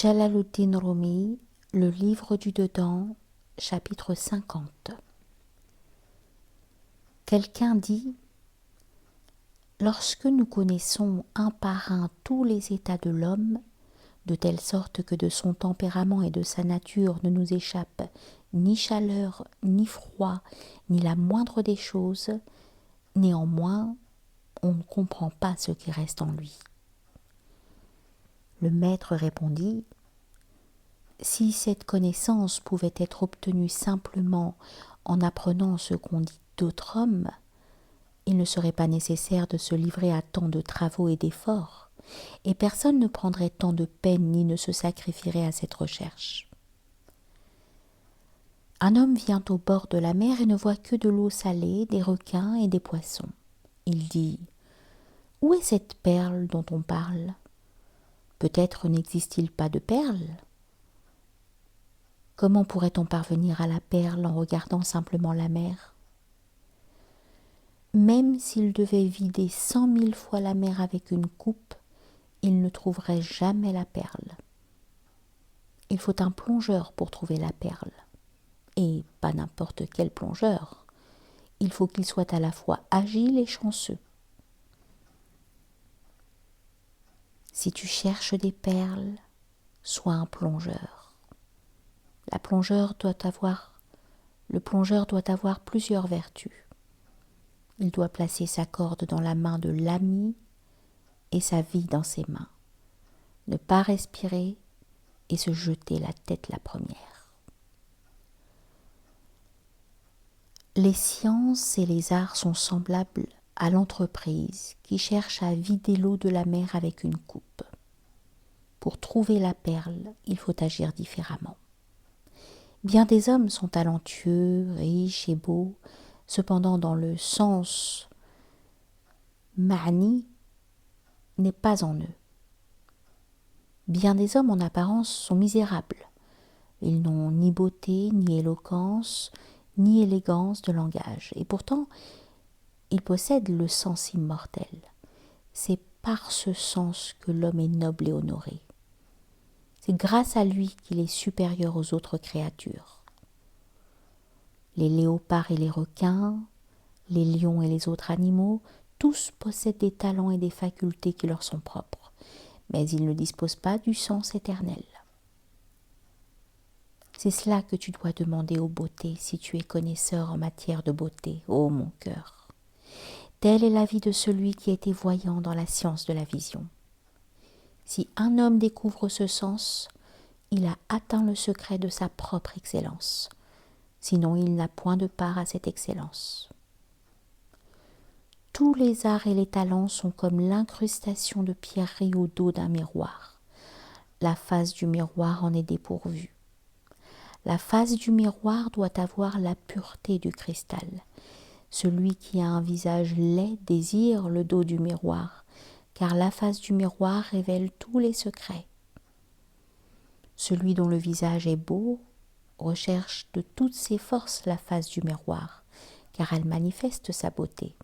Jalaluddin Rumi, le livre du dedans, chapitre 50. Quelqu'un dit: lorsque nous connaissons un par un tous les états de l'homme, de telle sorte que de son tempérament et de sa nature ne nous échappe ni chaleur, ni froid, ni la moindre des choses, néanmoins, on ne comprend pas ce qui reste en lui. Le maître répondit: si cette connaissance pouvait être obtenue simplement en apprenant ce qu'on dit d'autres hommes, il ne serait pas nécessaire de se livrer à tant de travaux et d'efforts, et personne ne prendrait tant de peine ni ne se sacrifierait à cette recherche. Un homme vient au bord de la mer et ne voit que de l'eau salée, des requins et des poissons. Il dit: où est cette perle dont on parle? Peut-être n'existe-t-il pas de perle? Comment pourrait-on parvenir à la perle en regardant simplement la mer? Même s'il devait vider 100 000 fois la mer avec une coupe, il ne trouverait jamais la perle. Il faut un plongeur pour trouver la perle. Et pas n'importe quel plongeur. Il faut qu'il soit à la fois agile et chanceux. Si tu cherches des perles, sois un plongeur. Le plongeur doit avoir plusieurs vertus. Il doit placer sa corde dans la main de l'ami et sa vie dans ses mains. Ne pas respirer et se jeter la tête la première. Les sciences et les arts sont semblables à l'entreprise qui cherche à vider l'eau de la mer avec une coupe. Pour trouver la perle, il faut agir différemment. Bien des hommes sont talentueux, riches et beaux, cependant dans le sens ma'ni n'est pas en eux. Bien des hommes en apparence sont misérables. Ils n'ont ni beauté, ni éloquence, ni élégance de langage. Et pourtant, ils possèdent le sens immortel. C'est par ce sens que l'homme est noble et honoré. C'est grâce à lui qu'il est supérieur aux autres créatures. Les léopards et les requins, les lions et les autres animaux, tous possèdent des talents et des facultés qui leur sont propres, mais ils ne disposent pas du sens éternel. C'est cela que tu dois demander aux beautés si tu es connaisseur en matière de beauté, ô mon cœur. Tel est l'avis de celui qui était voyant dans la science de la vision. Si un homme découvre ce sens, il a atteint le secret de sa propre excellence. Sinon, il n'a point de part à cette excellence. Tous les arts et les talents sont comme l'incrustation de pierreries au dos d'un miroir. La face du miroir en est dépourvue. La face du miroir doit avoir la pureté du cristal. Celui qui a un visage laid désire le dos du miroir, car la face du miroir révèle tous les secrets. Celui dont le visage est beau recherche de toutes ses forces la face du miroir, car elle manifeste sa beauté.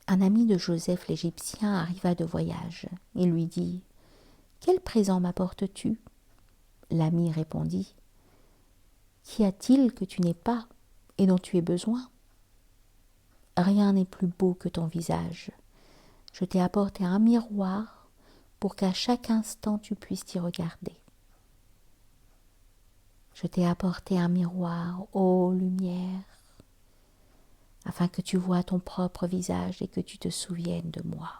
Un ami de Joseph l'Égyptien arriva de voyage et lui dit: quel présent m'apportes-tu? L'ami répondit: qu'y a-t-il que tu n'aies pas et dont tu aies besoin? Rien n'est plus beau que ton visage. Je t'ai apporté un miroir pour qu'à chaque instant tu puisses t'y regarder. Je t'ai apporté un miroir, ô lumière, afin que tu voies ton propre visage et que tu te souviennes de moi.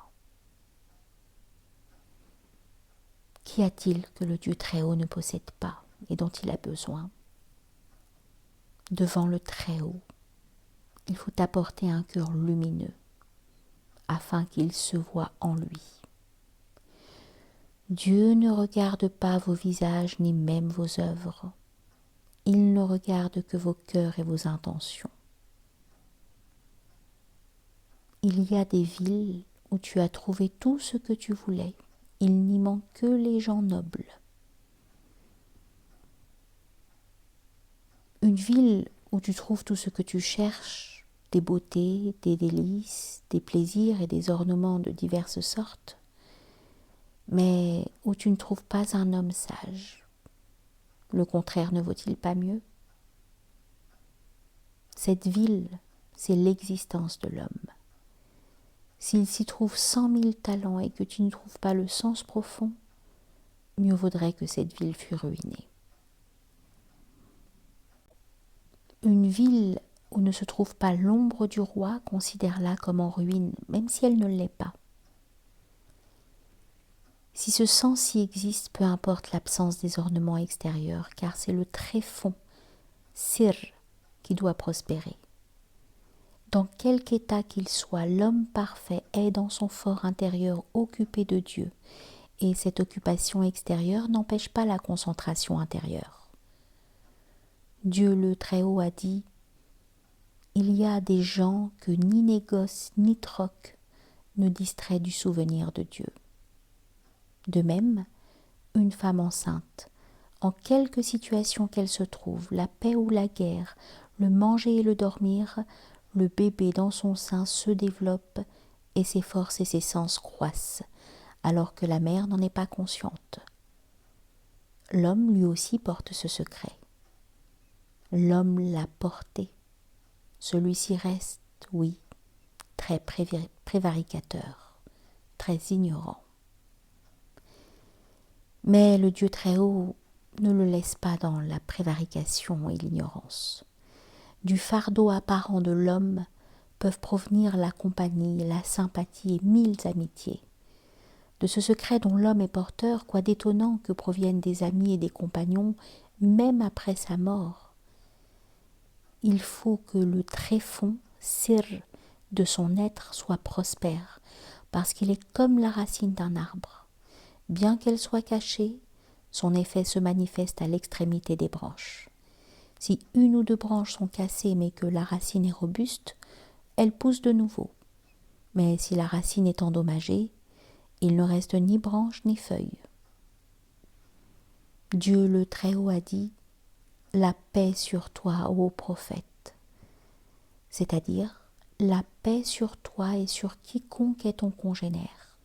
Qu'y a-t-il que le Dieu Très-Haut ne possède pas et dont il a besoin? Devant le Très-Haut, il faut apporter un cœur lumineux, afin qu'il se voie en lui. Dieu ne regarde pas vos visages ni même vos œuvres. Il ne regarde que vos cœurs et vos intentions. Il y a des villes où tu as trouvé tout ce que tu voulais. Il n'y manque que les gens nobles. Une ville où tu trouves tout ce que tu cherches, des beautés, des délices, des plaisirs et des ornements de diverses sortes, mais où tu ne trouves pas un homme sage. Le contraire ne vaut-il pas mieux? Cette ville, c'est l'existence de l'homme. S'il s'y trouve 100 000 talents et que tu ne trouves pas le sens profond, mieux vaudrait que cette ville fût ruinée. Une ville où ne se trouve pas l'ombre du roi, considère-la comme en ruine, même si elle ne l'est pas. Si ce sens-ci existe, peu importe l'absence des ornements extérieurs, car c'est le tréfonds, sir, qui doit prospérer. Dans quelque état qu'il soit, l'homme parfait est dans son fort intérieur occupé de Dieu, et cette occupation extérieure n'empêche pas la concentration intérieure. Dieu le Très-Haut a dit « Il y a des gens que ni négoce ni troc ne distraient du souvenir de Dieu. » De même, une femme enceinte, en quelque situation qu'elle se trouve, la paix ou la guerre, le manger et le dormir, le bébé dans son sein se développe et ses forces et ses sens croissent, alors que la mère n'en est pas consciente. L'homme lui aussi porte ce secret. L'homme l'a porté. Celui-ci reste, oui, très prévaricateur, très ignorant. Mais le Dieu très haut ne le laisse pas dans la prévarication et l'ignorance. Du fardeau apparent de l'homme peuvent provenir la compagnie, la sympathie et 1000 amitiés. De ce secret dont l'homme est porteur, quoi d'étonnant que proviennent des amis et des compagnons, même après sa mort. Il faut que le tréfonds, sir, de son être soit prospère, parce qu'il est comme la racine d'un arbre. Bien qu'elle soit cachée, son effet se manifeste à l'extrémité des branches. Si une ou deux branches sont cassées mais que la racine est robuste, elle pousse de nouveau. Mais si la racine est endommagée, il ne reste ni branche ni feuille. Dieu le Très-Haut a dit « La paix sur toi, ô prophète », c'est-à-dire la paix sur toi et sur quiconque est ton congénère.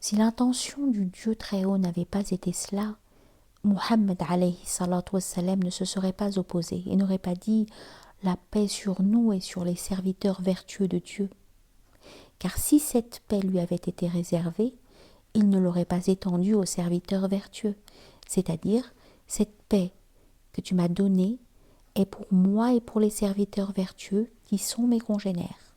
Si l'intention du Dieu Très-Haut n'avait pas été cela, Muhammad alayhi salatu wassalam ne se serait pas opposé et n'aurait pas dit « la paix sur nous et sur les serviteurs vertueux de Dieu ». Car si cette paix lui avait été réservée, il ne l'aurait pas étendue aux serviteurs vertueux, c'est-à-dire cette paix que tu m'as donnée est pour moi et pour les serviteurs vertueux qui sont mes congénères.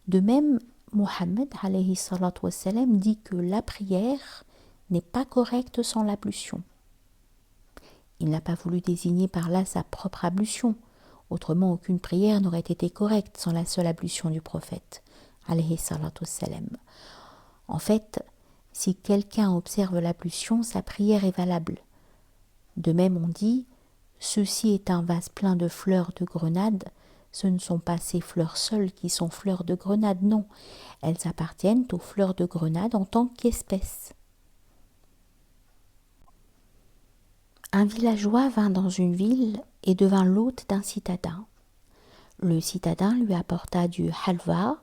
De même, Muhammad alayhi salatu wassalam dit que la prière n'est pas correcte sans l'ablution. Il n'a pas voulu désigner par là sa propre ablution, autrement aucune prière n'aurait été correcte sans la seule ablution du prophète alayhi salatu wassalam. En fait, si quelqu'un observe l'ablution, sa prière est valable. De même on dit « Ceci est un vase plein de fleurs de grenade », ce ne sont pas ces fleurs seules qui sont fleurs de grenade, non, elles appartiennent aux fleurs de grenade en tant qu'espèce. Un villageois vint dans une ville et devint l'hôte d'un citadin. Le citadin lui apporta du halva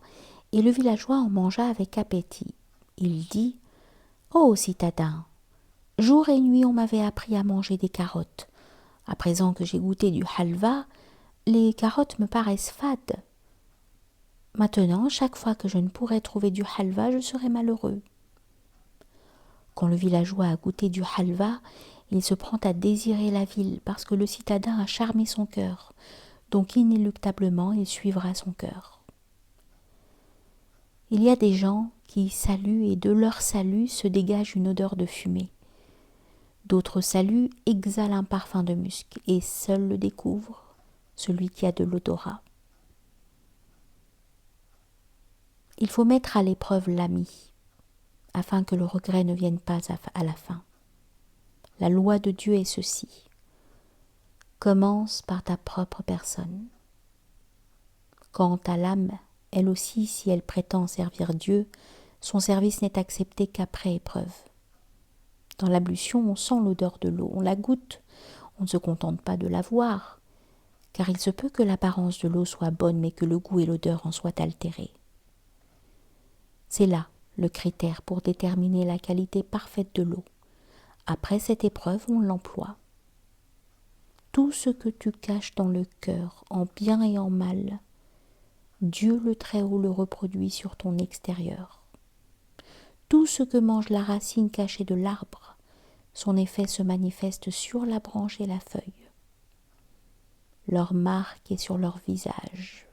et le villageois en mangea avec appétit. Il dit « Ô citadin, jour et nuit on m'avait appris à manger des carottes. À présent que j'ai goûté du halva, les carottes me paraissent fades. Maintenant, chaque fois que je ne pourrai trouver du halva, je serai malheureux. » Quand le villageois a goûté du halva, il se prend à désirer la ville parce que le citadin a charmé son cœur, donc inéluctablement il suivra son cœur. Il y a des gens qui saluent et de leur salut se dégage une odeur de fumée. D'autres saluts exhalent un parfum de musc et seul le découvre celui qui a de l'odorat. Il faut mettre à l'épreuve l'ami, afin que le regret ne vienne pas à la fin. La loi de Dieu est ceci. Commence par ta propre personne. Quant à l'âme, elle aussi, si elle prétend servir Dieu, son service n'est accepté qu'après épreuve. Dans l'ablution, on sent l'odeur de l'eau, on la goûte, on ne se contente pas de la voir, car il se peut que l'apparence de l'eau soit bonne, mais que le goût et l'odeur en soient altérés. C'est là le critère pour déterminer la qualité parfaite de l'eau. Après cette épreuve, on l'emploie. Tout ce que tu caches dans le cœur, en bien et en mal, Dieu le Très-Haut le reproduit sur ton extérieur. Tout ce que mange la racine cachée de l'arbre, son effet se manifeste sur la branche et la feuille. Leur marque est sur leur visage.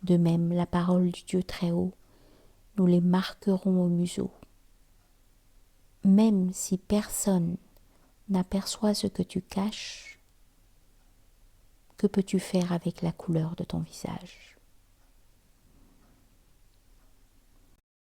De même, la parole du Dieu Très-Haut, nous les marquerons au museau. Même si personne n'aperçoit ce que tu caches, que peux-tu faire avec la couleur de ton visage ?